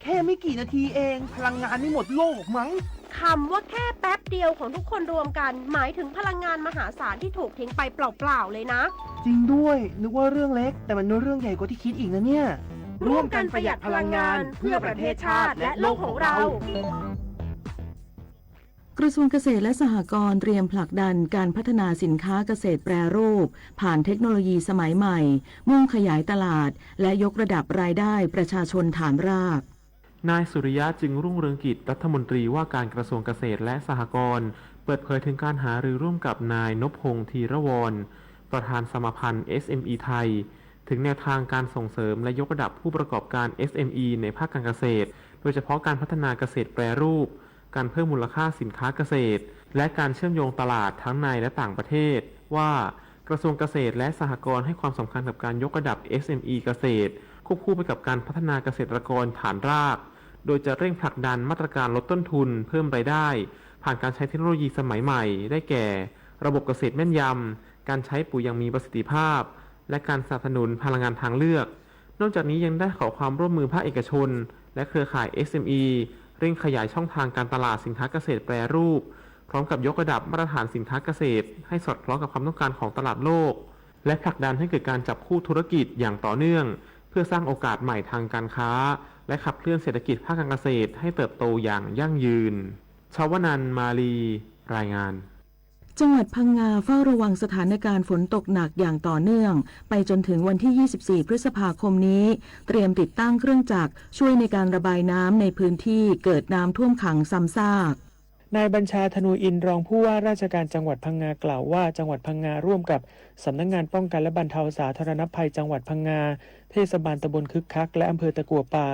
แค่ไม่กี่นาทีเองพลังงานนี่หมดโลกมั้งคำว่าแค่แป๊บเดียวของทุกคนรวมกันหมายถึงพลังงานมหาศาลที่ถูกทิ้งไปเปล่าๆเลยนะจริงด้วยนึกว่าเรื่องเล็กแต่มันเรื่องใหญ่กว่าที่คิดอีกนะเนี่ยร่วมกันประหยัดพลังงานเพื่อประเทศชาติและโลกของเรากระทรวงเกษตรและสหกรณ์เตรียมผลักดันการพัฒนาสินค้าเกษตรแปรรูปผ่านเทคโนโลยีสมัยใหม่มุ่งขยายตลาดและยกระดับรายได้ประชาชนฐานรากนายสุริยะจึงรุ่งเรืองกิจรัฐมนตรีว่าการกระทรวงเกษตรและสหกรณ์เปิดเผยถึงการหารือร่วมกับนายนพพงษ์ธีรวรประธานสมาพันธ์ SME ไทยถึงแนวทางการส่งเสริมและยกระดับผู้ประกอบการ SME ในภาคการเกษตรโดยเฉพาะการพัฒนาเกษตรแปรรูปการเพิ่มมูลค่าสินค้าเกษตรและการเชื่อมโยงตลาดทั้งในและต่างประเทศว่ากระทรวงเกษตรและสหกรณ์ให้ความสำคัญกับการยกระดับ SME เกษตรควบคู่ไปกับการพัฒนาเกษตรกรฐานรากโดยจะเร่งผลักดันมาตรการลดต้นทุนเพิ่มรายได้ผ่านการใช้เทคโนโลยีสมัยใหม่ได้แก่ระบบเกษตรแม่นยำการใช้ปุ๋ยอย่างมีประสิทธิภาพและการสนับสนุนพลังงานทางเลือกนอกจากนี้ยังได้ขอความร่วมมือภาคเอกชนและเครือข่าย SME เร่งขยายช่องทางการตลาดสินค้าเกษตรแปรรูปพร้อมกับยกระดับมาตรฐานสินค้าเกษตรให้สอดคล้องกับความต้องการของตลาดโลกและผลักดันให้เกิดการจับคู่ธุรกิจอย่างต่อเนื่องเพื่อสร้างโอกาสใหม่ทางการค้าและขับเคลื่อนเศรษฐกิจภาคการเกษตรให้เติบโตอย่างยั่งยืนชวนันท์มาลีรายงานจังหวัดพังงาเฝ้าระวังสถานการณ์ฝนตกหนักอย่างต่อเนื่องไปจนถึงวันที่ 24 พฤษภาคมนี้เตรียมติดตั้งเครื่องจักรช่วยในการระบายน้ำในพื้นที่เกิดน้ำท่วมขังซ้ำซากนายบัญชาธนูอินรองผู้ว่าราชการจังหวัดพังงากล่าวว่าจังหวัดพังงาร่วมกับสำนักงานป้องกันและบรรเทาสาธารณภัยจังหวัดพังงาเทศบาลตำบลคึกคักและอำเภอตะกั่วป่า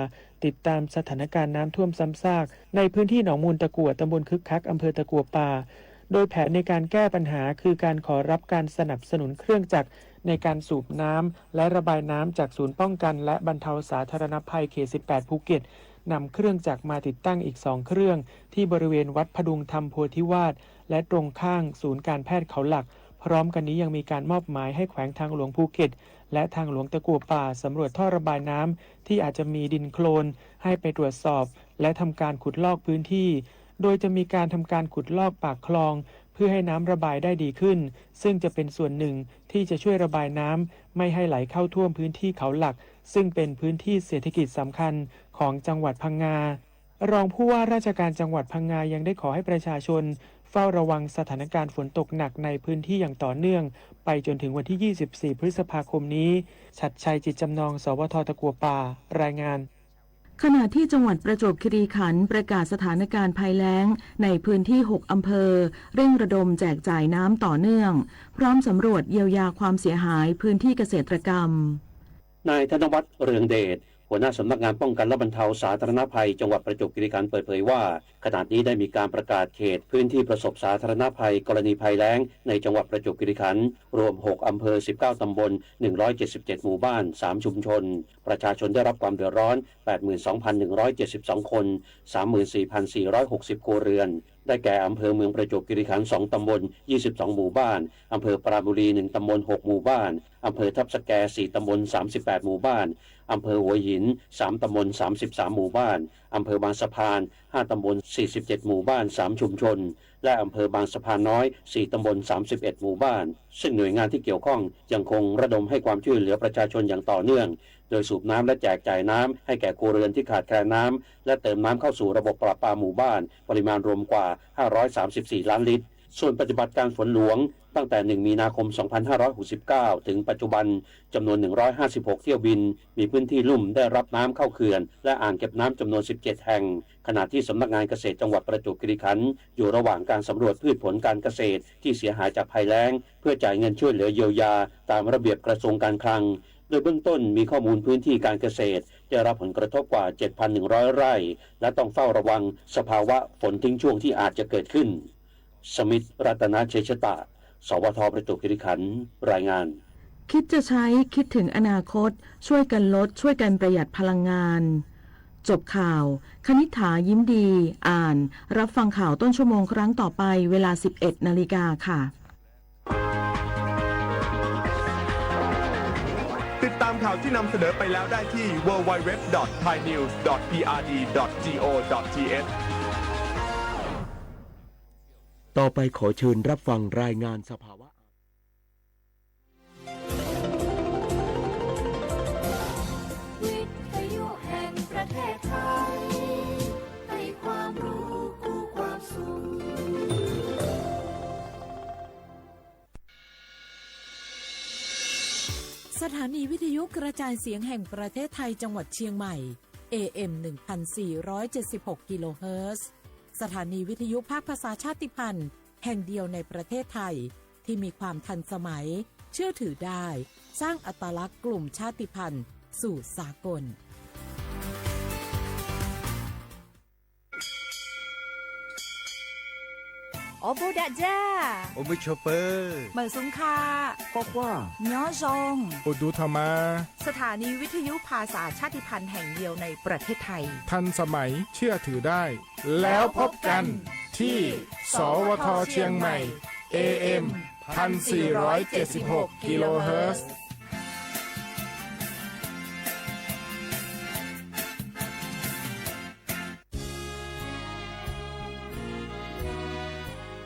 ติดตามสถานการณ์น้ำท่วมซ้ำซากในพื้นที่หนองมูลตะกั่วตำบลคึกคักอำเภอตะกั่วป่าโดยแผนในการแก้ปัญหาคือการขอรับการสนับสนุนเครื่องจักรในการสูบน้ำและระบายน้ำจากศูนย์ป้องกันและบรรเทาสาธารณภัยเขต 18 ภูเก็ตนำเครื่องจักรมาติดตั้งอีก2เครื่องที่บริเวณวัดพดุงธรรมโพธิวาสและตรงข้างศูนย์การแพทย์เขาหลักพร้อมกันนี้ยังมีการมอบหมายให้แขวงทางหลวงภูเก็ตและทางหลวงตะกั่วป่าสำรวจท่อระบายน้ำที่อาจจะมีดินโคลนให้ไปตรวจสอบและทำการขุดลอกพื้นที่โดยจะมีการทำการขุดลอกปากคลองเพื่อให้น้ำระบายได้ดีขึ้นซึ่งจะเป็นส่วนหนึ่งที่จะช่วยระบายน้ำไม่ให้ไหลเข้าท่วมพื้นที่เขาหลักซึ่งเป็นพื้นที่เศรษฐกิจสำคัญของจังหวัดพังงารองผู้ว่าราชการจังหวัดพังงายังได้ขอให้ประชาชนเฝ้าระวังสถานการณ์ฝนตกหนักในพื้นที่อย่างต่อเนื่องไปจนถึงวันที่ 24 พฤษภาคมนี้ชัดชัยจิตจำนองสวท.ตะกั่วป่ารายงานขณะที่จังหวัดประจวบคีรีขันธ์ประกาศสถานการณ์ภัยแล้งในพื้นที่ 6 อำเภอเร่งระดมแจกจ่ายน้ำต่อเนื่องพร้อมสำรวจเยียวยาความเสียหายพื้นที่เกษตรกรรมนายธนวัฒน์เรืองเดชหัวหน้าสำนักงานป้องกันและบรรเทาสาธารณภัยจังหวัดประจวบคีรีขันธ์เปิดเผยว่าขณะนี้ได้มีการประกาศเขตพื้นที่ประสบสาธารณภัยกรณีภัยแล้งในจังหวัดประจวบคีรีขันธ์รวม6อำเภอ19ตำบล177หมู่บ้าน3ชุมชนประชาชนได้รับความเดือดร้อน 82,172 คน 34,460 ครัวเรือนได้แก่อำเภอเมืองประจวบคีรีขันธ์2ตำบล22หมู่บ้านอำเภอปราณบุรี1ตำบล6หมู่บ้านอำเภอทับสแก4ตำบล38หมู่บ้านอำเภอหัวหิน3ตำบล33หมู่บ้านอำเภอบางสะพาน5ตำบล47หมู่บ้าน3ชุมชนและอำเภอบางสะพานน้อย4ตำบล31หมู่บ้านซึ่งหน่วยงานที่เกี่ยวข้องยังคงระดมให้ความช่วยเหลือประชาชนอย่างต่อเนื่องโดยสูบน้ำและแจกจ่ายน้ำให้แก่ครัวเรือนที่ขาดแคลนน้ำและเติมน้ำเข้าสู่ระบบประปาหมู่บ้านปริมาณรวมกว่า534ล้านลิตรส่วนปฏิบัติการฝนหลวงตั้งแต่1มีนาคม2569ถึงปัจจุบันจำนวน156เที่ยวบินมีพื้นที่ลุ่มได้รับน้ำเข้าเขื่อนและอ่างเก็บน้ำจำนวน17แห่งขณะที่สำนักงานเกษตรจังหวัดประจวบคีรีขันธ์อยู่ระหว่างการสำรวจพืชผลการเกษตรที่เสียหายจากภัยแล้งเพื่อจ่ายเงินช่วยเหลือเยียวยาตามระเบียบกระทรวงการคลังโดยเบื้องต้นมีข้อมูลพื้นที่การเกษตรได้รับผลกระทบกว่า 7,100 ไร่และต้องเฝ้าระวังสภาวะฝนทิ้งช่วงที่อาจจะเกิดขึ้นสมิทธิ์รัตนเชษตะสวท.ประจวบคีรีขันธ์รายงานคิดจะใช้คิดถึงอนาคตช่วยกันลดช่วยกันประหยัดพลังงานจบข่าวคณิษฐายิ้มดีอ่านรับฟังข่าวต้นชั่วโมงครั้งต่อไปเวลา 11 นาฬิกาค่ะติดตาม ามข่าวที่นำเสนอไปแล้วได้ที่ www.thainews.prd.go.th ต่อไปขอเชิญรับฟังรายงานสภาวะวิทยุแห่งประเทศไทยให้ความรู้คู่ความสุขสถานีวิทยุกระจายเสียงแห่งประเทศไทยจังหวัดเชียงใหม่ AM 1476 กิโลเฮิรตซ์สถานีวิทยุภาคภาษาชาติพันธุ์แห่งเดียวในประเทศไทยที่มีความทันสมัยเชื่อถือได้สร้างอัตลักษณ์กลุ่มชาติพันธุ์สู่สากลโอบูดะจ้าโอมิโชเปอร์เหมือนสุงคาบอกว่าย้อซงโอดูธรรมาสถานีวิทยุภาษาชาติพันธุ์แห่งเดียวในประเทศไทยทันสมัยเชื่อถือได้แล้วพบกันที่สวทเชียงใหม่ AM 1476 กิโลเฮิรตซ์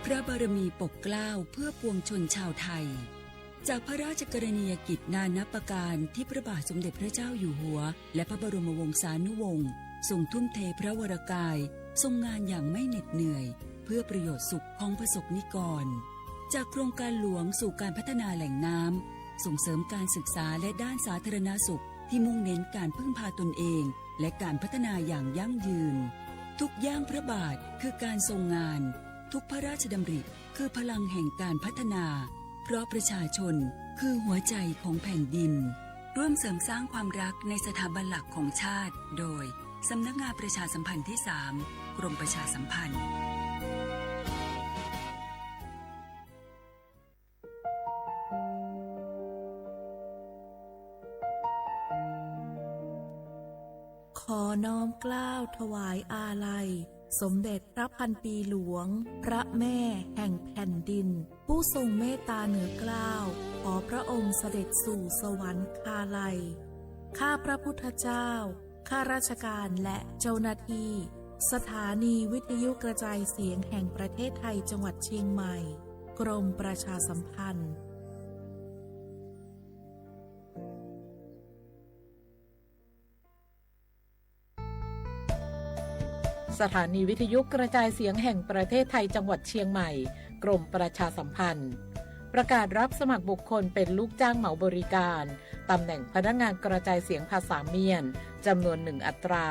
พระบารมีปกเกล้าเพื่อปวงชนชาวไทยจากพระราชกรณียกิจนานับประการที่พระบาทสมเด็จพระเจ้าอยู่หัวและพระบรมวงศานุวงศ์ทรงทุ่มเทพระวรกายทรงงานอย่างไม่เหน็ดเหนื่อยเพื่อประโยชน์สุขของประสบนิกรจากโครงการหลวงสู่การพัฒนาแหล่งน้ำส่งเสริมการศึกษาและด้านสาธารณสุขที่มุ่งเน้นการพึ่งพาตนเองและการพัฒนาอย่างยั่งยืนทุกย่างพระบาทคือการทรงงานทุกพระราชดำริคือพลังแห่งการพัฒนาเพราะประชาชนคือหัวใจของแผ่นดินร่วมเสริมสร้างความรักในสถาบันหลักของชาติโดยสำนักงานประชาสัมพันธ์ที่ 3 กรมประชาสัมพันธ์ขอน้อมเกล้าถวายอาลัยสมเด็จพระพันปีหลวงพระแม่แห่งแผ่นดินผู้ทรงเมตตาเหนือเกล้าขอพระองค์เสด็จสู่สวรรคาลัยข้าพระพุทธเจ้าข้าราชการและเจ้าหน้าที่สถานีวิทยุกระจายเสียงแห่งประเทศไทยจังหวัดเชียงใหม่กรมประชาสัมพันธ์สถานีวิทยุกระจายเสียงแห่งประเทศไทยจังหวัดเชียงใหม่กรมประชาสัมพันธ์ประกาศรับสมัครบุคคลเป็นลูกจ้างเหมาบริการตำแหน่งพนักงานกระจายเสียงภาษาเมียนจำนวน1 อัตรา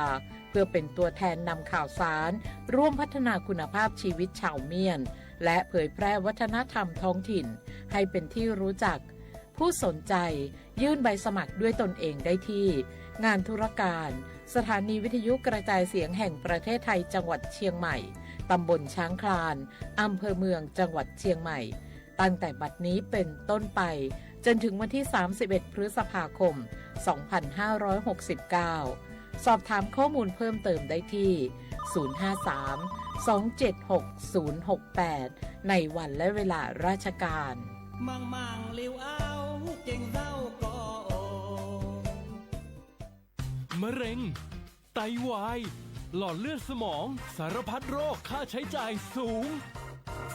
เพื่อเป็นตัวแทนนำข่าวสารร่วมพัฒนาคุณภาพชีวิตชาวเมียนและเผยแพร่วัฒนธรรมท้องถิ่นให้เป็นที่รู้จักผู้สนใจยื่นใบสมัครด้วยตนเองได้ที่งานธุรการสถานีวิทยุกระจายเสียงแห่งประเทศไทยจังหวัดเชียงใหม่ตำบลช้างคลานอำเภอเมืองจังหวัดเชียงใหม่ตั้งแต่บัดนี้เป็นต้นไปจนถึงวันที่31 พฤษภาคม 2569 สอบถามข้อมูลเพิ่มเติมได้ที่ 053-276-068 ในวันและเวลาราชการมังเลี้ยวเอาเก่งเศร้าก็มะเร็งไตวายหลอดเลือดสมองสารพัดโรคค่าใช้จ่ายสูง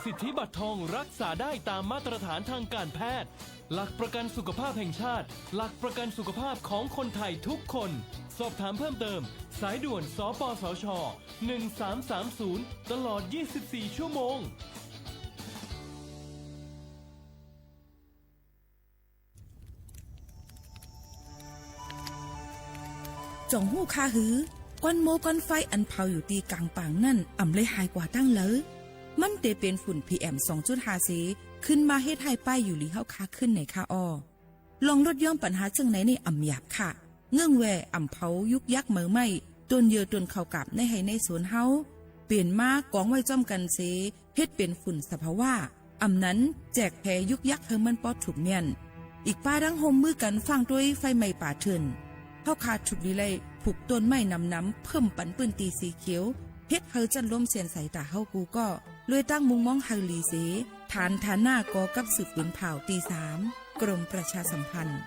สิทธิบัตรทองรักษาได้ตามมาตรฐานทางการแพทย์หลักประกันสุขภาพแห่งชาติหลักประกันสุขภาพของคนไทยทุกคนสอบถามเพิ่มเติมสายด่วนสปสช1330ตลอด24ชั่วโมงจ่องหู้คาหือก้อนโมก้อนไฟอันเผาอยู่ตีกลางป่างนั่นอ่ำเลยหายกว่าตั้งเลยมันเตเป็นฝุ่น PM 2.5 เซขึ้นมาเฮ็ดให้ป้ายอยู่ลีเฮาคาขึ้นในคาออลองลดย่อมปัญหาจังไหนในอ่ำหยาบค่ะเงื่องแวอ่ำเผายุกยักเหมือไม่ตนเยือตนเข้ากับในให้ในสวนเฮาเปลี่ยนมากองไว้จ้อมกันเซเฮ็ดเป็นฝุ่นสภาวะอ่ำนั้นแจกแผ่ยุกยักเฮมันปอดถูกเมียนอีกป้าดังโฮมมือกันฟังด้วยไฟไหม้ป่าเถื่อนเฮาขาดถูกดีเลยผูกต้นไม้น้ำเพิ่มปันปืนตีสีเขียวเฮ็ดเฮาจันล้มเสียนใส่ตาเฮากูก็เลยตั้งมุงมองเฮาลีเสฐานหน้ากอกับสืบปืนเผาตี 3กรมประชาสัมพันธ์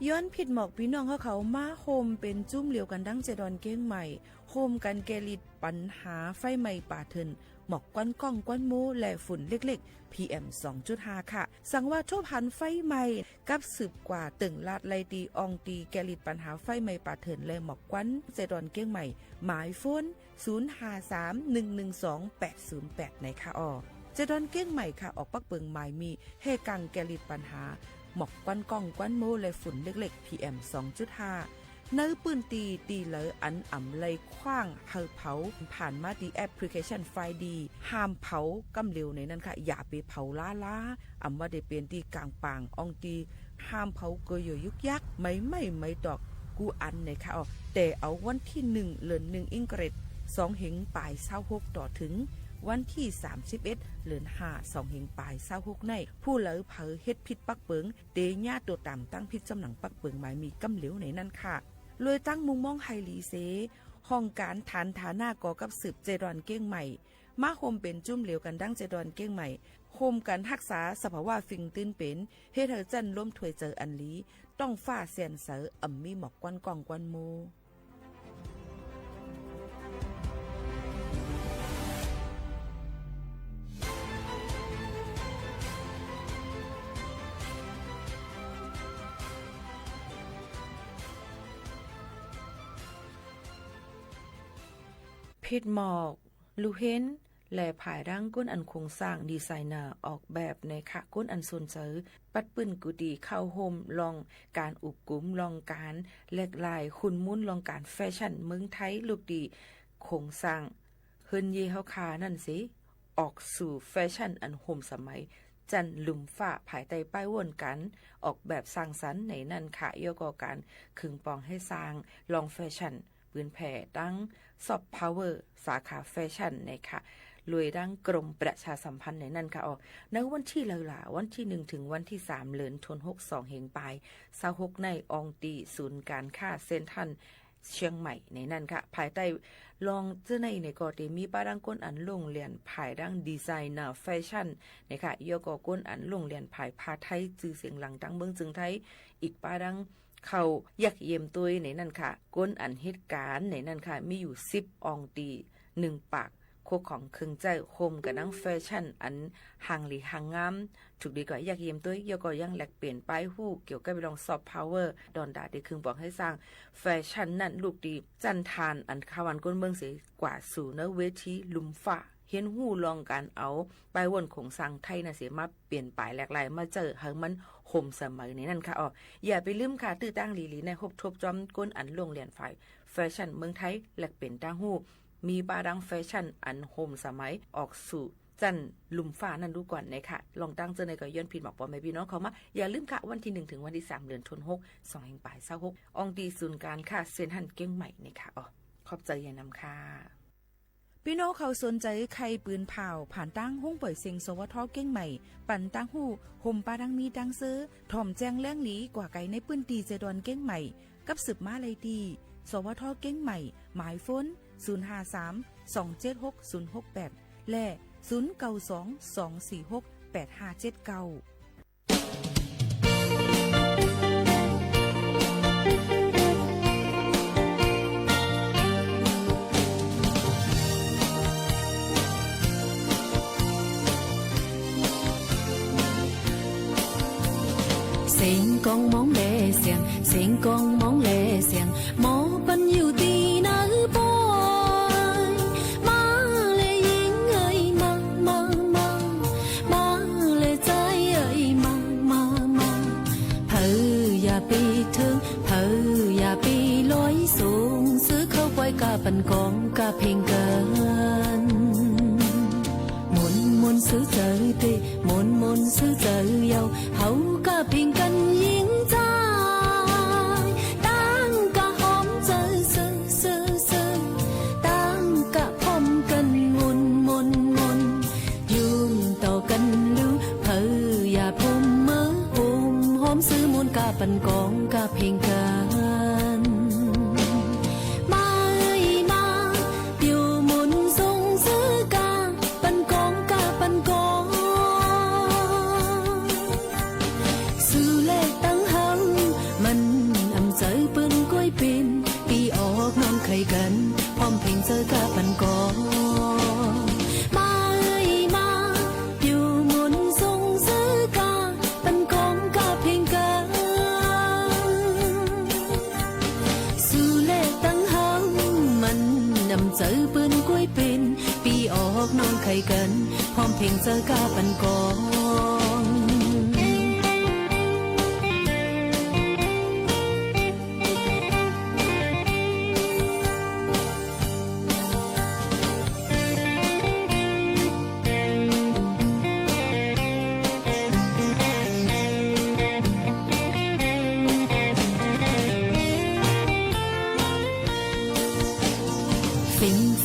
ย้อนผิดหมอกพี่น้องเขามาโฮมเป็นจุ้มเหลียวกันดังเจดอนเก้งใหม่โฮมกันแกลิดปัญหาไฟไหม้ป่าเถินหมอกก้อนก้องก้อนมูและฝุ่นเล็กๆ PM 2.5 ค่ะสั่งว่าโชพันไฟไหม้กับสืบกว่าตึงลาดไลตีอองตีแกลิดปัญหาไฟไหม้ป่าเถินและหมอกก้อนเจดอนเก้งใหม่หมายโฟน0531128808ในค่ะเจดอนเก้งใหม่ค่ะออกปักเปิงหมายมีเฮกังแกลิดปัญหาหมอกก้อนก้องก้อนมูและฝุ่นเล็กๆ PM 2.5เนื้อปืนตีเหลออันอ่ำเลยคว้างเฮาเผาผ่านมาดีแอปพลิเคชันไฟดีห้ามเผากำเร็วในนั้นค่ะอย่าไปเผาล้าอ่ำว่าได้เปลี่ยนตีกลางปางอองตีห้ามเผาเกยยุกยักไม่ดอกกูอันในค่ะแต่เอาวันที่1เดือน1อิงเกรด2เหงปลาย26ต่อถึงวันที่31เดือน5 2เหงปลาย26ในผู้เหลอเผาเฮ็ดผิดปักเปิงเตญาตัวต่ำตั้งผิดจำหนังปักเปิงหมายมีกำเหลวในนั้นค่ะเลยตั้งมุมมองไฮลีเซห้องการฐานฐานาก่อกับสืบเจดอนเก้งใหม่มาโฮมเป็นจุ่มเหลวกันดั้งเจดอนเก้งใหม่โฮมกันรักษาสภาวะฟิงตื้นเป็นเฮ็ดเธอจันล้มถวยเจออันลีต้องฟ้าเสียนเสออ่ำมีหมอกกวนกองกวนมูพิดหมอกลูเฮนและผายร่างก้นอันโครงสร้างดีไซเนอร์ออกแบบในค่ะก้นอันสนเสอปัดปืนกุดีเข้าโฮมลองการอุบกุมลองการแลกลายคุณมุ่นลองการแฟชั่นเมืองไทยลูกดีโครงสร้างเฮินเยเฮาคานั่นสิออกสู่แฟชั่นอันโฮมสมัยจันลุมฝ้าภายใต้ป้ายวนกันออกแบบสร้างสรรค์ในนั่นค่ะย่อก่อการขึงปองให้สร้างลองแฟชั่นปืนแผ่ดังซอฟต์พาวเวอร์สาขาแฟชั่นนะคะรวยดังกรมประชาสัมพันธ์ในนั่นค่ะในวันที่วันที่1ถึงวันที่3เดือนธันวาคม2เหงปลาย26ในอองตีศูนย์การค้าเซ็นทรัลเชียงใหม่ในนั่นค่ะภายใต้ลองเจ้าในก็ได้มีป้าดังก้นอันลงเรียนภายดังดีไซเนอร์แฟชั่นนะคะย่อก็ก้นอันลงเรียนภายพาไทยจื่อเสียงหลังดังเมืองจึงไทยอีกป้าดังเขายักเยี่ยมตัวในนั่นค่ะก้นอันเหตุการณ์ในนั่นค่ะมีอยู่10อองตี1ปากโคของเครื่องใจโฮมกับนังแฟชั่นอันห่างหลีห่างงามถูกดีกว่ายักเยี่ยมตัวยก็ยังแลกเปลี่ยนป้ายหู้เกี่ยวกับไปลองซอฟต์พาวเวอร์ดอนดาได้คืนบอกให้สร้างแฟชั่นนั่นลูกดีจันทานอันคาวันก้นเมืองเสียกว่าสู่เนื้อเวทีลุมฟ้าเห็นหู้ลองการเอาป้ายวนของสร้างไทยน่ะเสียมาเปลี่ยนป้ายแหลกหลายมาเจอให้มันโฮมสมัยนี้นั่นค่ะอย่าไปลืมค่ะตื้อตั้งหลีในครบทบจอมก้นอันโรงเรียนฝ่ายแฟชั่นเมืองไทยแลกเปลี่ยนตั้งหู้มีบาดังแฟชั่นอันโฮมสมัยออกสู่จันลุมฟ้านั่นดูก่อนนะคะลองตั้งเจอในก็ย้อนผิดหมอกปอแม่พี่น้องเขามาอย่าลืมค่ะวันที่1ถึงวันที่3เดือนธันวาคม2แห่งปลาย26อองดีศูนย์การค่ะเซ็นทรัลเก้งใหม่นะคะขอบใจอย่านำค่ะพี่น้องเขาสนใจใครปืนเผาผ่านตั้งห้องปล่อยเสียงสวทเก้งใหม่ปั่นตั้งหูห่มปาดังมีดังซื้อถ่อมแจ้งแล้งหลีกว่าไก่ในปืนตีเจดอนเก้งใหม่กับสืบมาเลยดีสวทเก้งใหม่หมายฝน053-276-068และ0922468579星光芒烈上，星光芒烈上，莫奔要地那波。马勒英哎妈妈妈，马勒仔哎妈妈妈，抱呀被thương，抱呀被來送，思考怪家笨講家平間。滿小仔的滿小仔有口家片近影在，單家看仔細細細，單家พร้อมกันมนยืมต่อกันลูเผยอย่าพุ่มเมื่อพุ่มหอมซื้อมูลกาปันกองกาเพียงกันมัน ใครกันพร้อมเพลงเจอกะปันก่อนมาเอ้ยมาอยู่หมุนทรงซื้อกาปันกองกะเพลงกันสู่เลตั้งเฮามันนำเจอปืนกล้วยเป็นปีออกน้องใครกันพร้อมเพลงเจอกะปันก่อน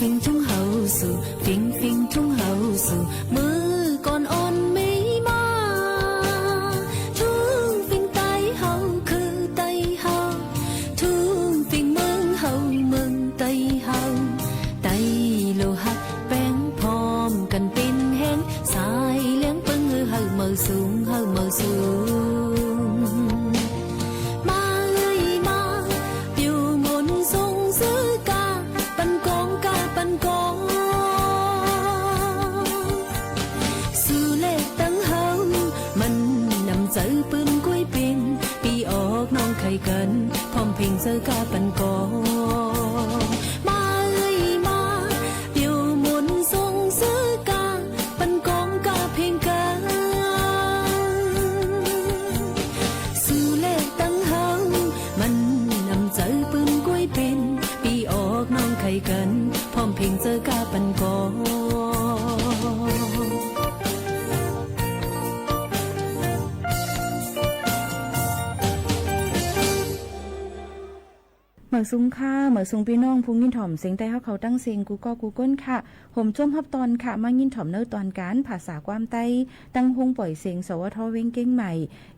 ฟิงทุ่งเฮาสู่ฟิงทุ่งเฮาสู่มือก่อนอ่อนไม่มาทุ่งฟิงไตเฮาคือไตเฮาทุ่งฟิงเมืองเฮาเมืองไตเฮาไตโลหักแป้งพร้อมกันเป็นแห้งสายเลี้ยงปึ้งเฮาเมือสูงเฮาเมือสูงมาเอ้ยมาอยู่มนทรงซื้อกาปันกองกาปันกองสู่เลขตั้งเฮามันนำเจอปืนกล้วยเป็นปีออกน้องใครกันพร้อมเพลงเจอกาปันกองมาเอ้ยมาเดี๋ยวหมุนทรงซื้อกาปันกองกาเพลงกันสู่เลขตั้งเฮามันนำเจอปืนกล้วยเป็นปีออกน้องใครกันพร้อมเพลงเจอกาปันกองเหมือซุงค่ะเหมือซุงพี่น้องพุงยินถ่อมเสียงแต่เขาตั้งเสียงกูก็กูก้นค่ะผมจ้มฮับตอนค่ะมายินถ่อมเนื้อตอนการภาษาความใต้ตั้งหงปล่อยเสียงสวทเว้งเก้งใหม่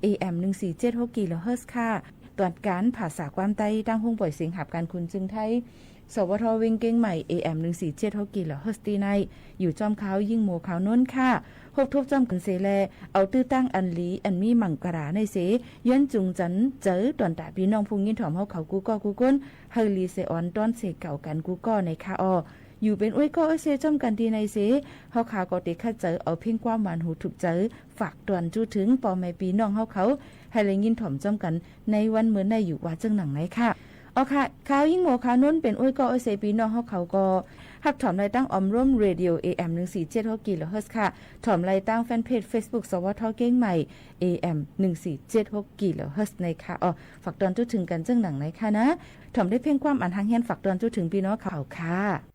AM 1476กิโลเฮิรตซ์ค่ะตอนการภาษาความใต้ตั้งหงปล่อยเสียงหับการคุณจึงไทยสวทเว้งเก้งใหม่ AM 1476กิโลเฮิรตซ์ตีในอยู่จอมเขายิ่งโมเขาน้นค่ะหกทบจำกันเสแลเอาตื้อตั้งอันลีอันมีมังกราในเสย้อนจุงจันเจอตอนตาพี่น้องพุงยินถ่อมเฮาเขากูก็กูก้นเฮลีเซออนตอนเสเก่ากันกูก็ในคาอออยู่เป็นอ้วยก็อ้อยเซจอมกันดีในเสเฮาขาก็ติคัดเจอเอาเพ่งความหวานหูถูกเจอฝากตวนจู้ถึงปอแม่พี่น้องเฮาเขาให้เลยยินถ่อมจอมกันในวันเหมือนได้อยู่ว่าจังหนังไหนค่ะเอาค่ะข่าวยิ่งโหข่าวน้นเป็นอ้วยก็อ้อยเซพี่น้องเฮาเขาก็หับถอมรายตั้งออมร่วมเรดิโอ AM 1476กิโลเฮิรตซ์ค่ะถอมรายตั้งแฟนเพจ Facebook สวทเก้งใหม่ AM 1476กิโลเฮิรตซ์ในค่ะฝากตอนจุดถึงกันจังหนังไหนค่ะนะถอมได้เพียงความอ่านทางเฮียนฝากตอนจุดถึงพี่น้องเขาค่ะ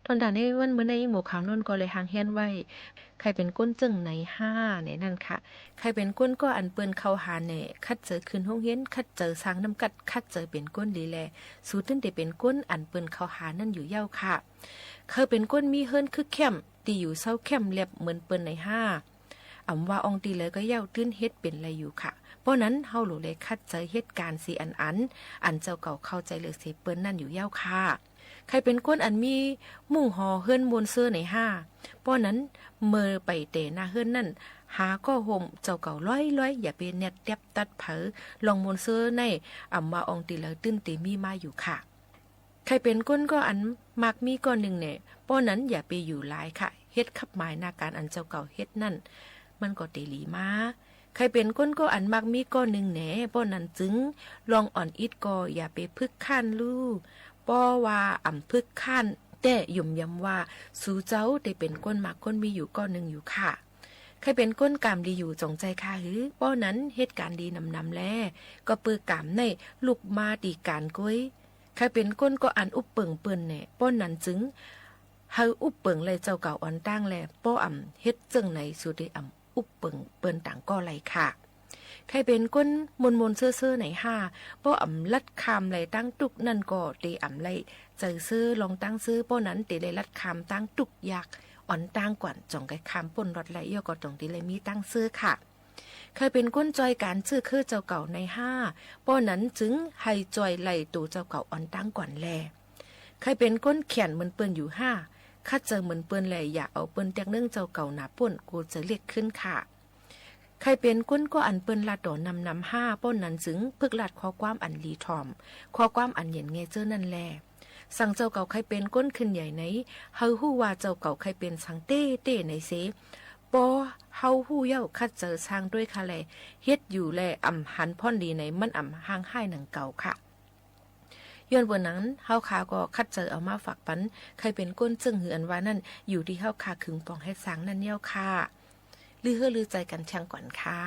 ตอนด่านนี้วันเมื่อในหมู่ขาวนนก็เลยหางเฮียนไว้ใครเป็นก้นจึงใน5เนี่ยนั่นค่ะใครเป็นก้นก็อันเปิ้นเข้าหาเนี่ยคัดเจอคืนห้องเฮียนคัดเจอสร้างน้ำกัดคัดเจอเป็นก้นดีแลสู้ตึ้นได้เป็นก้นอันเปิ้นเข้าหานั่นอยู่เย้าค่ะเคยเป็นก้นมีเฮิรนคึกเข้มตีอยู่เศร้าเข้มเรียบเหมือนเปิ้นใน5อำว่าอองตีเลยก็เย้าตื้นเฮ็ดเป็นไรอยู่ค่ะเพราะนั้นเฮาหลูเลยคัดเจอเหตุการณ์4อันเจ้าเก่าเข้าใจเลยสิเปิ้นนั่นอยู่เย้าค่ะใครเป็นก้นอันมีมุ่งหอเฮิรนมวนเสื้อในเพราะนั้นเมื่อไปเตะหน้าเฮิรนนั่นหาก็ห่มเจ้าเก่าร้อยอย่าไปเน็ดเต็บตัดเผอลองมวนเสื้อในอำว่าอองตีเลยตื้นตีมีมาอยู่ค่ะใครเป็นก้นก็อันมักมีก้อนหนึ่งเนี่ยเพราะนั้นอย่าไปอยู่หลายค่ะเฮ็ดขับหมายหน้าการอันเจ้าเก่าเฮ็ดนั่นมันก็เตลีมาใครเป็นก้นก็อันมักมีก้อนหนึ่งแหน่เพราะนั้นจึงลองอ่อนอิดก็อย่าไปพึกข้านลู่ป้อว่าอ่ำพึกข้านแต่ยุ่มย้ำว่าสู่เจ้าได้เป็นก้นมักก้นมีอยู่ก้อนหนึ่งอยู่ค่ะใครเป็นก้นกามดีอยู่จงใจค่ะหือป้อนั้นเหตุการณ์ดีนำแลก็ปือกามในลูกมาดีการก้อยใครเป็นก้นก็อันอุบเปิงเปิ้นแหน่ป้อนั้นจึงเฮาอุบเปิงเลยเจ้าเก่าอ่อนตั้งแลป้ออ่ำเฮ็ดจึงไหนสู่ได้อ่ำอุบเปิงเปิ้นต่างก็ไรค่ะใครเป็นก้นมนเสื้อไหนป้ออ่ำลัดคำไหลตั้งตุกนั่นก็เตอ่ำไหลเจอซื้อลองตั้งซื้อป้อนั้นเตเลยลัดคำตั้งตุกยากอ่อนตั้งกว่าจ่องไก่คำป่นรถไหลย่อก็ตรงที่เลยมีตั้งซื้อค่ะเคยเป็นก้นจอยการชื่อคือเจ้าเก่าในป้อนั้นจึงให้จอยไหลตัวเจ้าเก่าอ่อนตั้งก่อนแลเคยเป็นก้นเขียนเหมือนเปิ้นอยู่คัดเจอเหมือนเปิ้นแลอย่าเอาเปิ้นแตกเนื่องเจ้าเก่าหนาป่นกูจะเรียกขึ้นค่ะใครเป็นก้นก็อันเปิ้นลาดดอนนำป้นนั้นจึงพึกลาดข้อความอันลีทอมข้อความอันเย็นเงเจอนั่นแลสั่งเจ้าเก่าใครเป็นก้นขึ้นใหญ่ไหนเฮาฮู้ว่าเจ้าเก่าใครเป็นสังเต้ไหนเสปอเฮาฮู้เย้าคัดเจอสร้างด้วยค่ะแลเฮ็ดอยู่แลอ่ำหันพ่อนดีไหนมันอ่ำห่างห้ายหนังเก่าค่ะย้อนบนนั้นเฮาคาก็คัดเจอเอามาฝากปันใครเป็นก้นจึงหืออันว่านั่นอยู่ที่เฮาคาขึงปองให้สร้างนั่นเย้าค่ะลือใจกันช่างก่อนค่ะ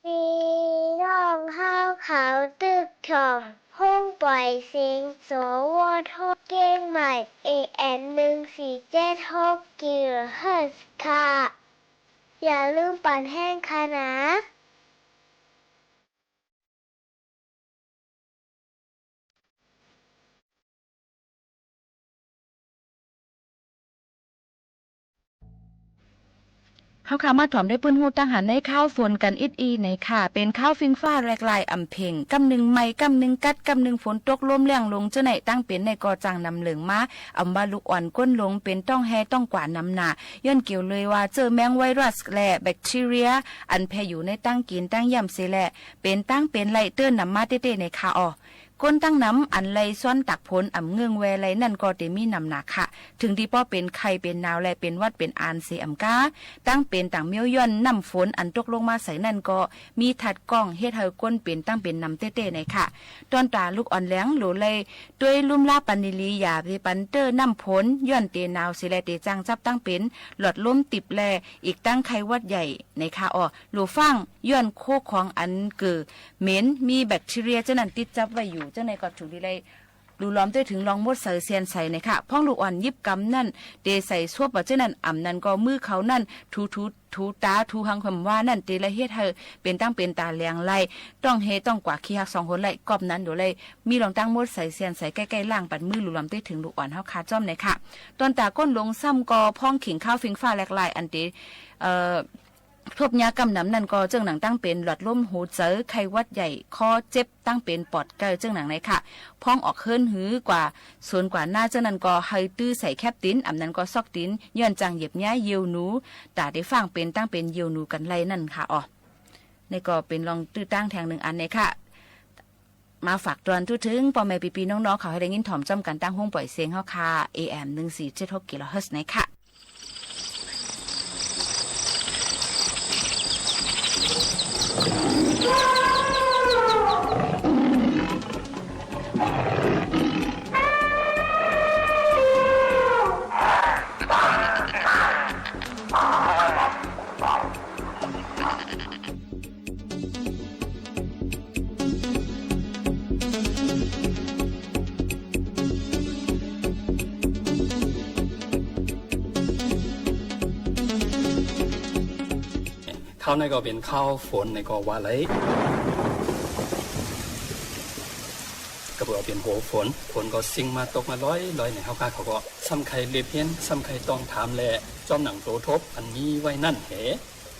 มีน้องข้าวขาวตึกถองห้องปล่อยเสียงสวทเก้งใหม่ AN1476 GHz ค่ะ อย่าลืมปั่นแห้งค่ะนะ เฮาค่ะมาถ่อมได้ปื้นฮู้ตั้งหันในข้าวฝนกันอิดอีในค่ะเป็นข้าวฟิงฟ้าแรกลายอำเพ่งกำหนึ่งไม้กำหนึ่งกัดกำหนึ่งฝนตกลมแรงลงเจ้าไหนตั้งเป็นในกอจังนำเหลืองมาอำบาลูกอ่อนก้นลงเป็นต้องแฮต้องกว่านำหนาย้อนเกี่ยวเลยว่าเจอแมงไวรัสและแบคทีเรียอันแพร่อยู่ในตั้งกินตั้งย่ำเสแหละเป็นตั้งเป็นไหลเตื้อนนำมาเต้ๆในค่ะอ๋อก้นตั้งน้ำอันไหลซ้อนตักผลอ่ำเงืองแวไหลนั่นก็เตมีนำหนักค่ะถึงที่ป้อเป็นไข้เป็นนาวและเป็นวัดเป็นอานเสอำกาตั้งเป็นต่างเมียวย่อนน้ำฝนอันตกลงมาใส่นั่นก็มีถัดกล้องเฮ็ดให้ก้นเป็นตั้งเป็นนำเต้ๆในค่ะตอนตาลูกอ่อนแหลงโหลเลยด้วยลุ่มลาปันนิลียาไปปันเตอร์น้ำฝนย่อนเตนาวเสแลเตจังจับตั้งเป็นหลอดล้มติบแลอีกตั้งไข้วัดใหญ่ในค่ะอ๋อหลูฟังย้อนโคของอันเกิดเหม็นมีแบคทีเรียเจ้านั้นติดจับไว้อยู่เจ้าในก็ถูกดีเลยดูล้อมด้วยถึงลองมดใส่เซียนใส่นะคะพ่องลูกอ่อนยิบกำนั่นเตใส่ซวบว่าเจ้านั้นอ่ำนั่นก็มือเขานั่นทูตาทูหังคำว่านั่นเตละเฮ็ดเธอเป็นตั้งเป็นตาแหลงไล่ต้องเฮต้องกว่าขี้หัก2คนไล่กอบนั้นโดเลยมีลองตั้งมดใส่เซียนใส่ใกล้ๆล่างปัดมือลูล้อมด้วยถึงลูกอ่อนเฮาคาจ้อมนะคะตอนตาก้นลงซ้ำก็พ่องขิงข้าวฟิงฟ้าแหลกลายอันเตทบยากำน้ำนั่นก็เจ้าหนังตั้งเป็นหลอดลมหูเจอไข้วัดใหญ่คอเจ็บตั้งเป็นปอดเกอเจ้าหนังในค่ะพ้องออกเฮิรนหือกว่าส่วนกว่าหน้าเจ้านั้นก็ไฮตื้อใส่แคบติ้นอำนั้นก็ซอกติ้นย้อนจังเหยียบย้ายเยียวหนูตาได้ฟังเป็นตั้งเป็นเยียวหนูกันไล่นั่นค่ะอ๋อนี่ก็เป็นลองตื้อตั้งแทงหนึ่งอันเนี่ยค่ะมาฝากตอนทุกถึงพ่อแม่ปีๆน้องๆเขาให้ได้ยินถ่อมจำกันตั้งห้องปล่อยเสียงเฮาค่ะ AM 1476 กิโลเฮิรตซ์ในค่ะข้าวในก็เป็นข้าวฝนในก็ว่าไรก็บอกเป็นโหฝนก็สิ่งมาตกมาร้อยในข้าวเขาก็ซ้ำไข่เลียเพี้ยนซ้ำไข่ต้องถามแลจอมหนังโตทบอันนี้ไว้นั่นเห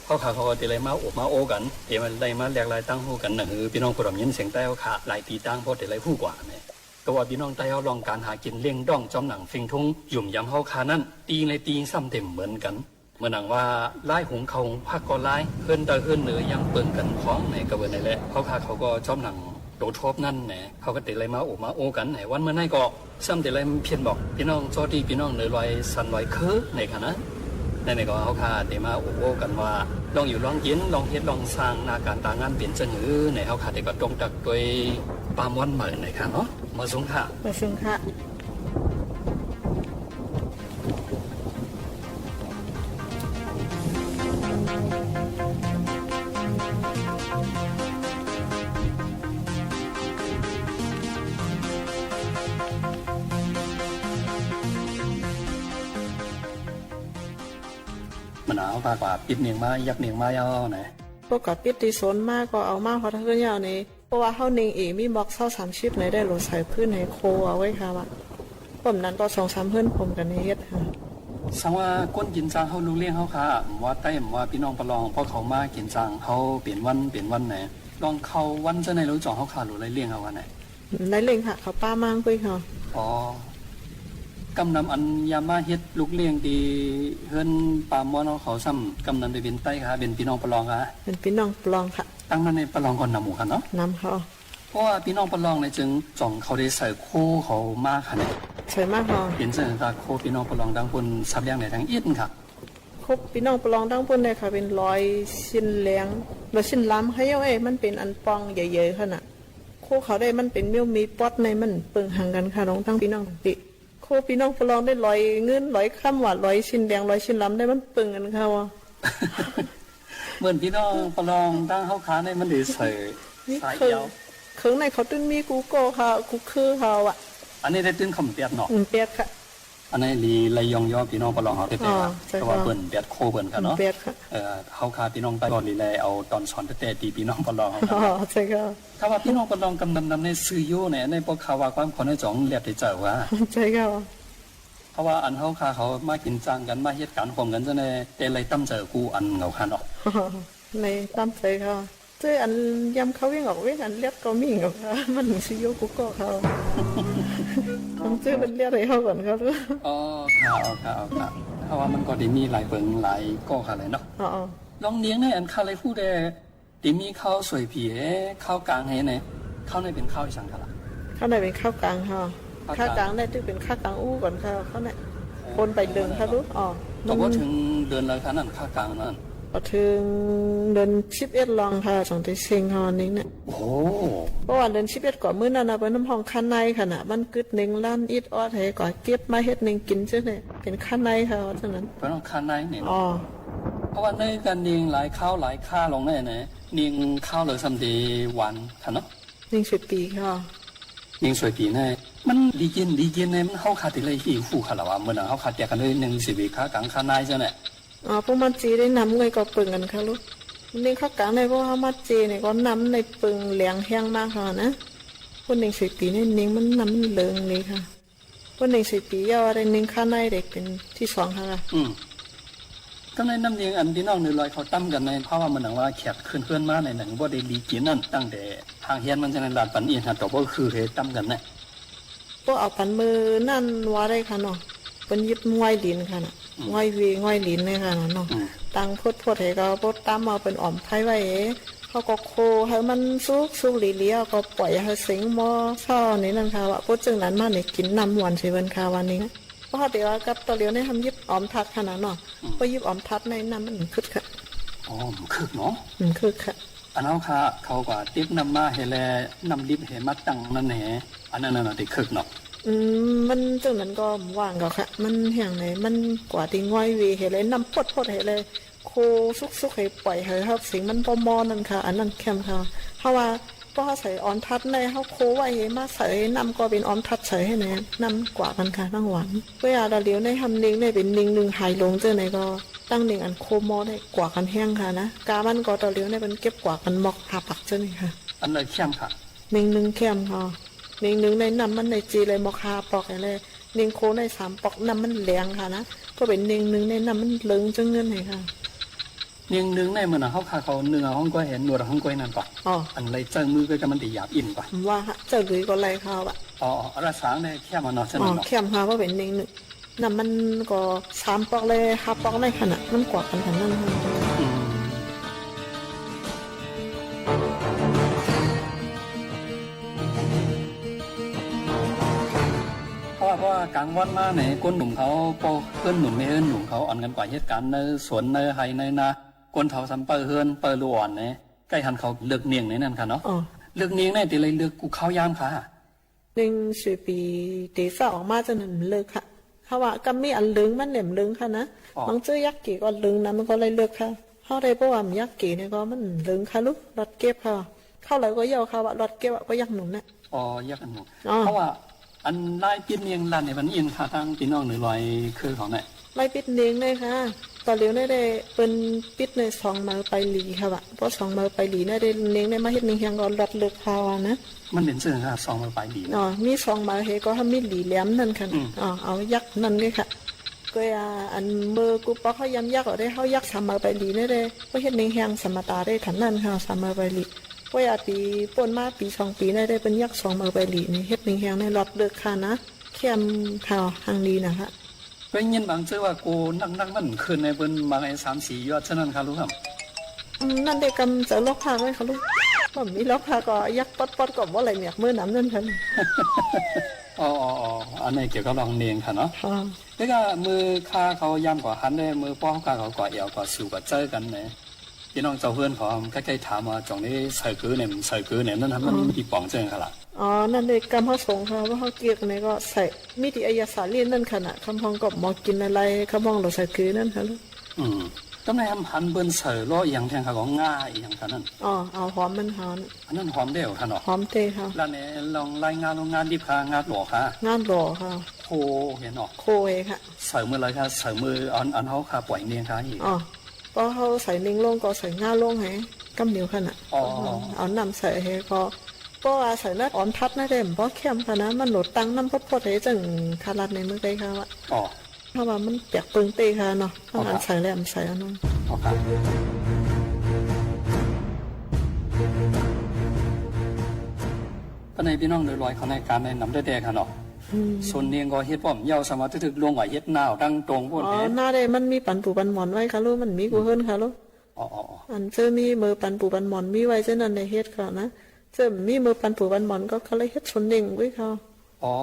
เขาก็เตเลยมาอบมาโอกันเดี๋ยวมันได้มาแหลกลายตั้งหูกันนะคือพี่น้องผู้ดำยินเสียงใต้เขาขาหลายตีตั้งเพราะเตเลยผู้กว่าเนี่ยก็ว่าพี่น้องใต้เขาลองการหากินเลี้ยงด้องจอมหนังฟิงทุ่งหยุ่มยำเขาขานั่นตีในตีซ้ำเต็มเหมือนกันเมื่อหนังว่าไล่หงเขาพักก็ไล่เฮือนตาเฮือนเหนือยังเปิ่งกันของในกระเบื้องในแหละเขาก็ชอบหนังโดทบนั่นแหละเขาก็เตะอะไรมาโอมาโอกันไหนวันเมื่อไหร่ก็ซ้ำเตะอะไรเพียนบอกพี่น้องจอดีพี่น้องเหนือลอยสันลอยเคือในขณะในก็เขาค่ะเตะมาโอกันว่าลองอยู่ลองยินลองเฮ็ดลองสร้างนาการตางานเปลี่ยนเสนอในเขาค่ะเตะก็ตรงจากตัวปามวันเหมือนในค่ะเนาะมาส่งค่ะมันเอาปากว่าปิดเนียงมายักเนียงมาเอาไหนพวกกับปิดตีโซนมากก็เอามากเพราะทั้งเรื่องยาวนี้เพราะว่าเฮาเนียงเอมีบ็อกเซา3ชิปไหนได้โหลดใส่พื้นในโคเอาไว้ค่ะว่าผมนั้นก็2-3เพื่อนผมกันในเฮ็ดค่ะสังว่าก้นกินจางเฮารู้เลี้ยงเฮาค่ะว่าใต้ว่าพี่น้องประลองพอเขามากินจางเฮาเปลี่ยนวันไหนลองเข้าวันจะในรู้จ่อเฮาค่ะรู้ไรเลี้ยงเฮาวันไหนได้เลี้ยงค่ะเขาป้ามางคุยค่ะอ๋อกำนำอันยามาเฮ็ดลูกเลี้ยงดีเฮือนปามอนเขาซ้ำกำนำไปเป็นใต้ค่ะเป็นพี่น้องประลองค่ะเป็นพี่น้องประลองค่ะตั้งนั้นในประลองก่อนนำหมู่ค่ะเนาะนำเขาเพราะว่าพี่น้องประลองในจึงจ่องเขาได้ใส่โคเขามากค่ะเนี่ยใส่มากค่ะเป็นเส้นตาโคพี่น้องประลองดังคนซับเลี้ยงในทางอีดค่ะโคพี่น้องประลองดังคนเลยค่ะเป็น100ชิ้นเลี้ยง100ชิ้นล้ำให้เอามันเป็นอันปองใหญ่ๆขนาดโคเขาได้มันเป็นเมี่ยวมีป๊อดในมันเปิงห่างกันค่ะน้องตั้งพี่น้องติโคพี่น้องประลองได้100เงิน100ค่ำว่า100ชิ้นแดง100ชิ้นล้ำได้มันเปิงกันค่ะว่าเหมือนพี่น้องประลองตั้งเฮาค้าในมันได้ใส่สายยาวเครื่องในเขาตึ้งมีกูโก้ค่ะกูคือเขาอ่ะอันนี้ได้ตึ้งคำเปียดเนาะเปียดค่ะอันนี้ลีไรยองย่อพี่น้องประลองเขาเตะแต่ว่าเปิ่นเปียดโคเปิ่นค่ะเนาะเขาคาพี่น้องใต้ก่อนลีไรเอาตอนสอนแต่ตีพี่น้องประลองเขาใช่ค่ะถ้าว่าพี่น้องประลองกำนำในซื้อโย่เนี่ยในพวกข่าวว่าความคนในจ่องเรียบได้เจอว่าใช่ค่ะ ราะว่าอันเขาค่ะเขามากินจ้างกันมาเหตุการณ์ข่มกันซะในแต่ไรตั้มเจอกูอันเหงาคันออกในตั้มใจเขาเจออันยำเขาวิ่งออกวิ่งอันเลียดก็มีเหงาค่ะมันสิโยกูก็เขาต้องเจอเป็นเลียดให้เขาก่อนเขาด้วยอ๋อค่ะเพราะว่ามันก็ได้มีหลายเปิงหลายก็ค่ะเลยเนาะลองเลี้ยงในอันข้าเลยพูดได้ที่มีข้าวสวยผีข้าวกลางให้เนี่ยข้าวในเป็นข้าวอีสานค่ะล่ะข้าวในเป็นข้าวกลางค่ะข้าวกลางเนี่ยที่เป็นข้าวกลางอู้ก่อนค่ะเขาเนี่ยคนไปเดินค่ะรู้แต่ว่าถึงเดินเลยค่ะนั่นข้าวกลางนั่นถึงเดิน11ลองค่ะสองที่เซิงฮอนนี้เนี่ยโอ้เพราะว่าเดิน11ก่อนมื้อนั้นน่ะเป็นน้ำห้องคันในค่ะน่ะมันกึด1ล้านอิดออดให้ก่อนเก็บมาเฮ็ดนึงกินซื่อเนี่ยเป็นคันในค่ะว่าจังนั้นเป็นคันในเนี่ยเพราะว่าในกันนิงหลายข้าวหลายค่าลงได้เนี่ยนิงข้าวเลยซัมดีวันค่ะเนาะนิงสวยปีค่ะนิงสวยปีเนี่ยมันดีกินเนี่ยมันเฮาขาดเลยหิวคู่ค่ะล่ะว่ามื้อนั้นเฮาขาดแยกกันเลย1สิวิค่ากลางคันในจังเนี่ยพวกมันจีได้นำไงก็ปึงกันค่ะลูกนี่ข้าวกลางในพวกเขามาจีเนี่ยก็นำในปึงเหลียงแห้งมากค่ะนะพวกหนึ่งสิบปีนี่นิ่งมันนำมันเลิงเลยค่ะพวกหนึ่งสิบปียาวอะไรนิ่งข้าในเด็กเป็นที่2ค่ะก็ในน้ำเลี้ยงอันที่น้องในลอยเขาตั้มกันในเพราะว่ามันหนังว่าแขกขึ้นมาในหนังว่าได้ดีกินนั่นตั้งแต่ทางเฮียนมันจะในลานปันเอียนหัดต่อก็คือเหตุตั้มกันเนี่ยพวกเอาปันมือนั่นว่าได้ค่ะเนาะเป็นยิบง่อยดินค่ะน่ะง่อยวีง่อยลิ้นเลยค่ะเนาะตังพดให้ก็พดตามมาเป็นอ่อมไผ่ไว้เขาก็โคให้มันสุกหลีเลี้ยก็ปล่อยให้สิงมอซ่อนี่นั่นค่ะว่าพดจึงนั้นมาเนี่ยกินน้ำหวานสิเวันค่ะวันนี้เพราะเดี๋ยวกับตัวเดียวเนี่ยทำยิบอ่อมทัดขนาดเนาะพอยิบอ่อมทัดในน้ำมันคึกค่ะมันคึกเนาะมันคึกค่ะอันนั้นค่ะเขาก็ติ๊บน้ำมาให้แลน้ำดิบให้มาตั้งนั่นแหละอันนั้นน่ะติคึกเนาะมันจังนั้นก็ว่างก็ค่ะมันแห่งไหนมันกว่าที่ง่อยวีเห็นเลยน้ำพดให้เลยโคสุกให้ปล่อยให้ครับสิ่งมันพอมอนั่นค่ะอันนั้นแคมค่ะเพราะว่าก็ใส่ออนทัดในเขาโคไว้มาใส่น้ำก็เป็นออนทัดใส่ให้แน่น้ำกว่ากันค่ะตั้งหวานเวลาเราเลี้ยวในทำนิ่งได้เป็นนิ่ง1หายลงเจอไหนก็ตั้งนิ่งอันโคมอได้กว่ากันแห้งค่ะนะกามันก็เราเลี้ยวได้เป็นเก็บกว่ากันหมอกหาปักเจอนี่ค่ะอันเลยแคมค่ะนิ่งแคมค่ะนิ่งในน้ำมันในจีเลยมอคาปอกอะไรนิ่งโคใน3ปอกน้ำมันแรงค่ะนะก็เป็นนิ่งในน้ำมันเลิงจังเงินไหนค่ะนิ่งในเหมือนเขาขาเขาเนื้อห้องก้อยเห็นหนวดห้องก้อยนั่นป่ะอันไรเจอมือก็จะมันตีหยาบอิ่มป่ะว่าเจอเลยก็ไรเขาอ่ะรักษาในแค่มันนอนเส้นนอนแค่ค่ะว่าเป็นนิ่งน้ำมันก็3ปอกเลย5ปอกในขนาดมันกว่ากันขนาดนั้นเพราะว่ากลางวันมาเนี่ยก้นหนุ่มเขาพอเพื่อนหนุ่มไม่เอิ้นหนุ่มเขาอ่อนกันกว่าเหตุการณ์ในสวนในไฮในนาก้นเถาซ้ำเปิดเฮือนเปิดล้วนเนี่ยใกล้หันเขาเลือกเนียงในนั่นค่ะเนาะเลือกเนียงในแต่เลยเลือกกูเข้ายามค่ะ1 ปีตีสออกมาจนมันเลิกค่ะเขาว่าก็มีอันลึงมันเหลี่ยมลึงค่ะนะบางเจอยักษ์กี่ก็ลึงนะมันก็เลยเลิกค่ะเขาได้เพราะว่ายักษ์กี่เนี่ยก็มันลึงค่ะลูกรถเก็บค่ะเข้าเลยก็เยาค่ะว่ารถเก็บก็ยักษ์หนุ่มเนี่ยยักษ์หนุ่มเพราะว่าอันไล่ปิดเนียงลันในวันอินค่ะทางพี่น้องหรือลอยคือของเนี่ยไล่ปิดเนียงเลยค่ะตอนเลี้ยวได้เป็นปิดใน2 มาไปหลีค่ะว่ะเพราะ2 มาไปหลีได้เนียงได้มาเฮ็ดเนียงยังก็รถเลิกพาวนะมันเป็นเสื่อค่ะ2 มาไปหลีมี2 มาเฮก็ทำมีหลีแหลมนั่นค่ะเอายักษ์นั่นเลยค่ะก็อันมือกูปอเขายำยักษ์ได้เขายักษ์3 มาไปหลีได้เพราะเฮ็ดเนียงยังสมตาได้ถันนั่นค่ะ3 มาไปหลีว่าอยากปีป่นมาปี2 ปีได้เป็นยักษ์2 มาไปหลีนี่เฮ็ดหนึ่งแหงในรถเลิกค่ะนะเข้มข่าวทางดีนะคะก็ยินบางเจ้าว่ากูนักมันขึ้นในบนบางไอ้3-4 ยอดเท่านั้นค่ะลูกครับนั่นเด็กกำจะล็อกพาไว้ค่ะลูกผมมีล็อกพาก็ยักษ์ป๊อดก่อนว่าอะไรเนี่ยมือน้ำนั่นค่ะอันนี้เกี่ยวกับลองเนียงค่ะเนาะแล้วก็มือข้าเขาย่ำกว่าหันได้มือป้อข้าเขาก่อเอวก่อสิวก่อเจอกันเนี่ยพี่น้องเจ้าเพื่อนเขาใกล้ๆถามว่าตรงนี้ใส่กือเนี่ยนั่นทำมันมีป่องเจอค่ะล่ะนั่นเลยกรรมเขาส่งค่ะว่าเขาเกี่ยวกันเนี่ยก็ใส่มิติอายาสาลีนั่นขนาดคำพองก็มอกินอะไรคำพองเราใส่กือนั่นค่ะลูกต้องในหันเบิ้ลใส่ล้ออย่างแทงเขาก็ง่ายอย่างนั้นเอาหอมมันหอมอันนั้นหอมเดียวค่ะเนาะหอมเตะค่ะแล้วเนี่ยลองรายงานโรงงานดิบค่ะงานหล่อค่ะงานหล่อค่ะโคเห็นเนาะโคเอค่ะใส่มืออะไรค่ะใส่มืออันเขาค่ะปล่อยเนียงค่ะอีกก็เขาใส่นิ่งลงก็ใส่ง่าลงให้กำเหนียวขนาดเอาน้ำใส่ให้ก็ เพราะว่าใส่นัดอ่อนพัดนะเด้มเพราะเข้มค่ะนะมันโหลดตังน้ำพดๆให้จังคารัดในเมืองไทยค่ะว่าอ๋อเพราะว่ามันเปียกเปิงเตค่ะเนาะต้องอันใส่แล้วใส่อันนั้นอ๋อครับปานในพี่น้องโดยลอยเขาในการในนำได้แดงค่ะเนาะส่วนเนียงก็เฮ็ดป้อมยาวสามารถถึกลงไหวเฮ็ดหน้าวดังตรงพวกนี้หน้าได้มันมีปันปูปันหมอนไว้ค่ะลูกมันมีกูเฮิรนค่ะลูกอันเจอมีมือปันปูปันหมอนมีไว้เช่นนั้นในเฮ็ดค่ะนะเจอมีมือปันปูปันหมอนก็เขาเลยเฮ็ดชนเด้งไว้ค่ะอ๋อ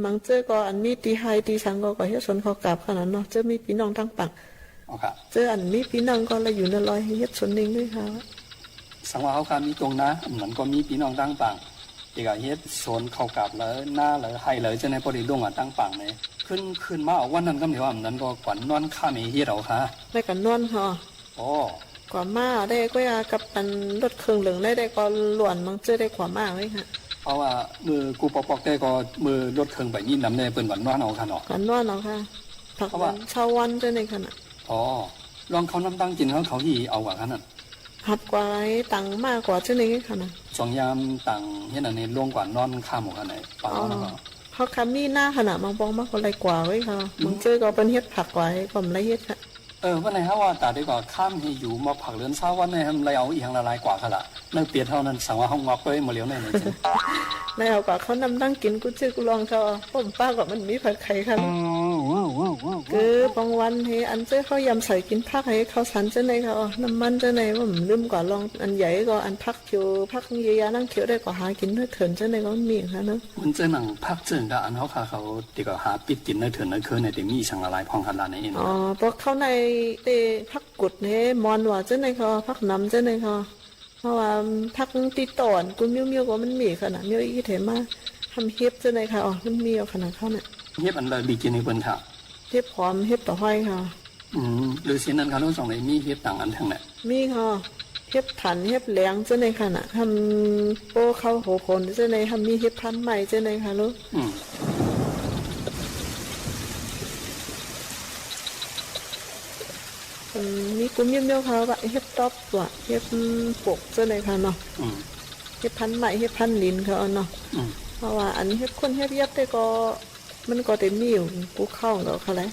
มันเจอก็อันมีตีไฮตีสังก็เฮ็ดชนเขากราบขนาดเนาะเจอมีพี่น้องทั้งปังเจออันมีพี่น้องก็เลยอยู่ในลอยเฮ็ดชนเด้งด้วยค่ะสังว่าเขาค่ะมีตรงนะเหมือนก็มีพี่น้องทั้งปังอีกเฮ็ดโซนเข้ากับแล้วหน้าเลยให้เลยจะในพอดีลงตั้งปังเลยขึ้นมาเอาวันนั้นก็มีว่านั้นก็กว่านอนข้ามีเฮ็ดเอาค่ะได้กันนอนค่ะอ๋อกว่ามาได้ก็ยากับอันรถเครื่องเหลืองได้ก็หลวนมังเจอได้กว่ามาไว้ค่ะเพราะว่ามือกูปอกได้ก็มือรถเครื่องไปยินนำได้เปิ้นวันนอนเอาค่ะเนาะวันนอนเอาค่ะผักวันชาววันเจอในขณะอ๋อลองเขาน้ำตั้งกินเขาที่เอาว่าขนาดหัดกว่าตังมากกว่าเช่นนี้ค่ะนะสองยามตังเฮ็ดอันนี้ลงกว่านอนข้ามหมู่ขนาดปังแล้วก็เขาคำมีหน้าขนาดบางบองมากกว่าไรกว่าไว้ค่ะมึงเจอก็เป็นเฮ็ดผักไว้ก็ไม่เฮ็ดค่ะวันไหนฮะว่าตาได้ก็ข้ามให้อยู่มาผักเรือนเช้าวันไหนทำไรเอาอีกอย่างละลายกว่าค่ะละนั่งเปลี่ยนเท่านั้นสั่งว่าห้องงอกไปมาเลี้ยวในนี่จ้ะในเอากว่าเขานำตั้งกินกูชื่อกูลองเขาผมป้าก็มันมีผัดไข่ค่ะคือบางวันให้อันเจ้าเขายำใส่กินผักให้เขาสันเจ้าในเขาน้ำมันเจ้าในว่ามันลืมกว่าลองอันใหญ่ก็อันผักเขียวผักเยียนั่งเขียวได้กว่าหากินเนื้อเถื่อนเจ้าในก็มีค่ะเนาะมันเจ้าหนังผักเจิงกับอันเขาค่ะเขาตีก็หาปิดกินเนื้อเถื่อนเนื้อเคืนในแต่มีสั่งละลายพองขนาดนี้เองอ๋อเพราะเขาในเตพักกุดเนี่ยมอนว่าเจ้าในเขาพักน้ำเจ้าในเขาเพราะว่าพักตีต่อนกูมิ้วก็มันมีขนาดมิ้วอีเถมาทำเฮ็บเจ้าในเขาอ๋อมันมีขนาดเขาเนี่ยเฮ็บอันเลยดีกินในเปิ้นค่ะเฮ็บพร้อมเฮ็บต่อห้อยค่ะหรือเส้นนั้นเขาต้องส่งในมีเฮ็บต่างอันทั้งนั้นมีค่ะเฮ็บผันเฮ็บแหลงเจ้าในขนาดทำโป้เข้าโหคนเจ้าในทำมีเฮ็บพันใหม่เจ้าในค่ะลูกมีกุ้มเยี่ยมๆเขาแบบเฮ็ดต๊อบตัวเฮ็ดปกเจ้าในค่ะเนาะเฮ็ดพันใหม่เฮ็ดพันลิ้นเขาเนาะเพราะว่าอันเฮ็ดคนเฮ็ดยับได้ก็มันก็เต็มมีอยู่กูเข้าเนาะเขาเลย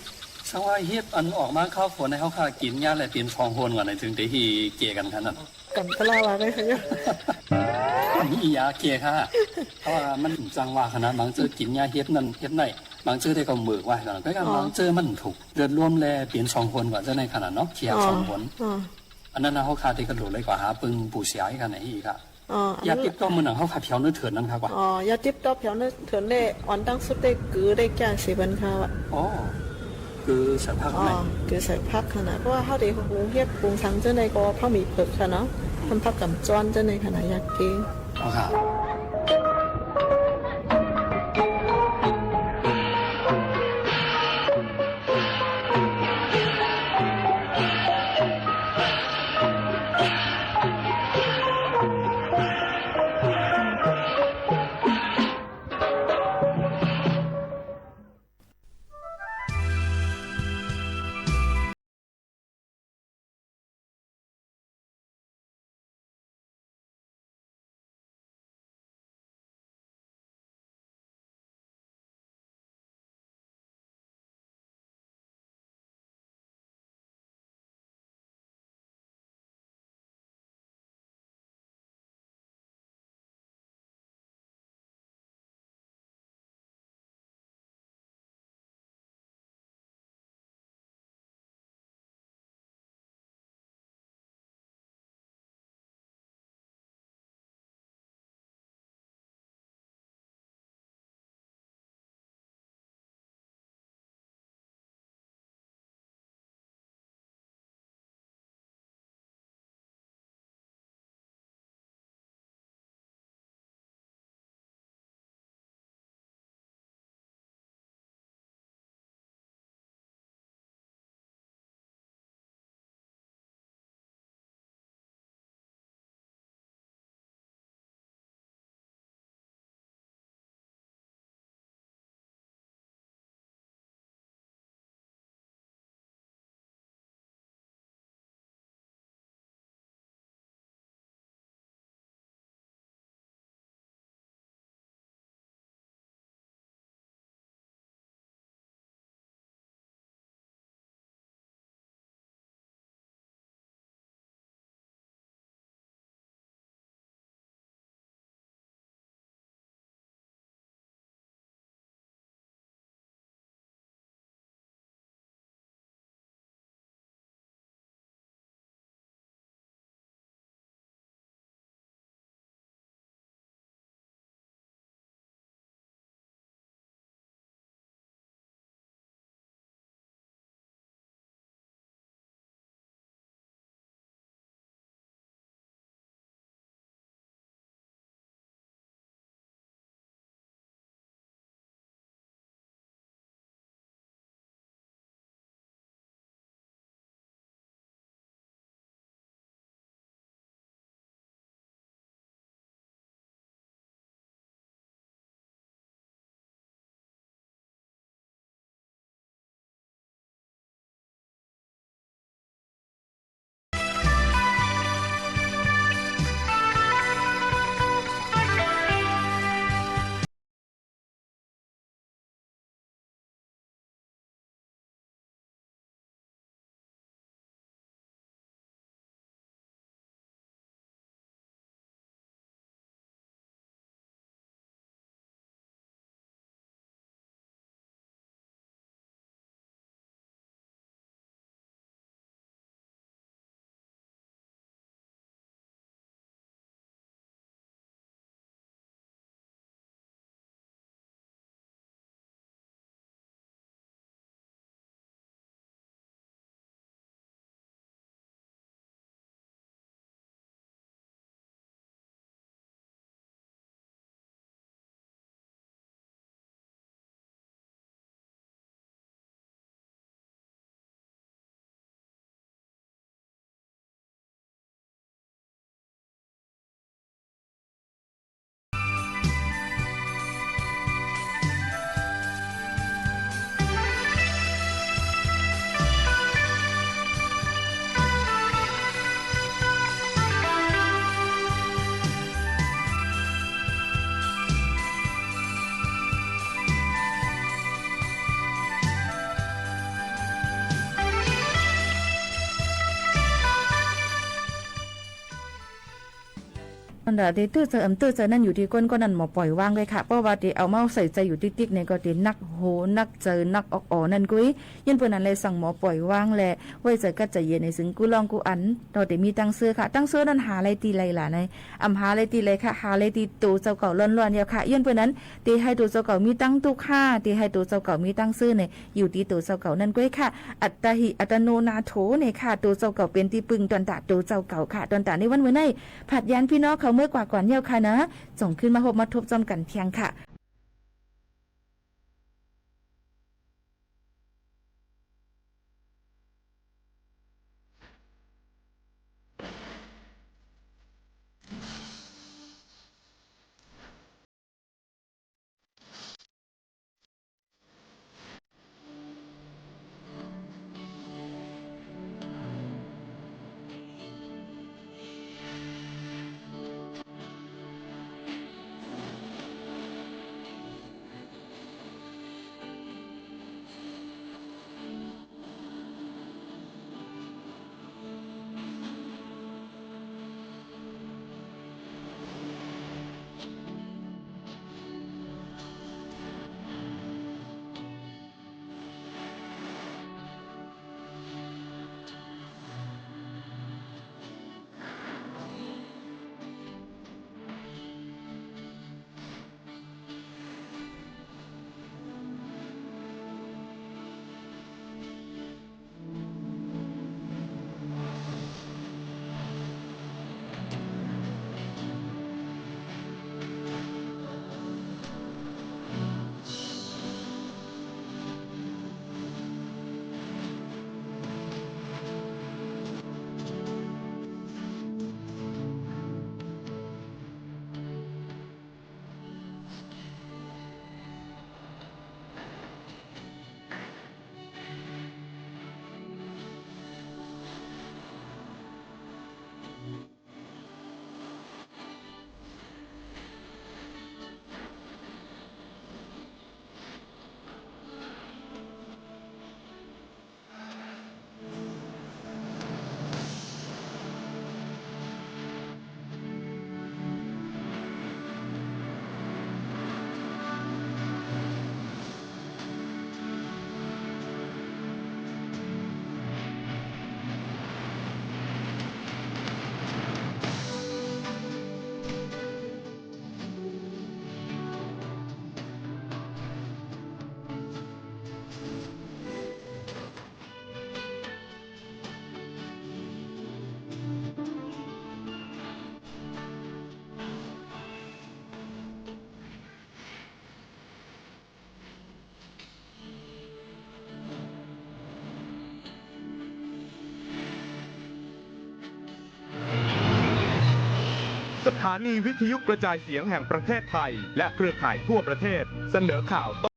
สังว่าเฮ็ดอันออกมาเข้าฝนในเขาค่ะกินยาอะไรเปลี่ยนฟองโหนก่อนในถึงได้ที่เกี่ยกันขนาดกันตะลาวาได้ค่ะเนี่ยมียาเกี่ยค่ะเพราะว่ามันจังว่าขนาดบางเจอกินยาเฮ็ดนั่นเฮ็ดไหนบางเจอได้ก็มือว่ากันก็บางเจอมันถูกเดือดรวมแลเปลี่ยน2คนกว่าจะในขนาดเนาะเขียว2คนอันนั้นเขาขาดที่กระโดดเลยกว่าหาปึงปูเสียให้กันไหนอีกค่ะยาติ๊บต้อมือหนังเขาขาดเพียวเนื้อเถื่อนนั่นค่ะกว่ายาติ๊บต้อเพียวเนื้อเถื่อนได้อ่อนตั้งสุดได้กือได้แก่สิบันค่ะว่ะคือใส่ผักไหนคือใส่ผักขนาดเพราะว่าเขาได้หุงเฮ็ดปรุงสังเจ้าในก็เพราะมีเผือกค่ะเนาะทำผักกับจอนเจ้าในขนาดยาเก่งค่ะ อันดาเดตื้อเจอตื้อเจอนั่นอยู่ที่ก้นก็นั่นหมอปล่อยวางเลยค่ะเพราะว่าเดเอาเมาใส่ใจอยู่ติ๊กๆในก็เดนักโหนักเจอนักออกนั่นกุ้ยยันเปิ้นนั้นเลยสั่งหมอปล่อยวางแหละไว้เจอก็จะเย็นในซึ่งกูลองกูอันเราเดมีตั้งซื้อค่ะตั้งซื้อนั้นหาอะไรตีไรล่ะในอำหาอะไรตีไรค่ะหาอะไรตีตูเจ้าเก่าล้วนๆเดียวค่ะยันเปิ้นนั้นตีให้ตูเจ้าเก่ามีตั้งตุกค่าตีให้ตูเจ้าเก่ามีตั้งซื้อในอยู่ที่ตูเจ้าเก่านั่นกุ้ยค่ะอัตตหิอัตโนนาโถในค่ะตูเจ้าเก่าเป็นที่ปึงตอนตาตูเจ้าเก่าค่ะตอนตาในวันเมื่อในผัดยันพี่น้องเขาเมื่อกว่าก่อนเยี่ยวค่ะนะส่งขึ้นมาพบมาทบจอมกันเพียงค่ะสถานีวิทยุกระจายเสียงแห่งประเทศไทยและเครือข่ายทั่วประเทศเสนอข่าว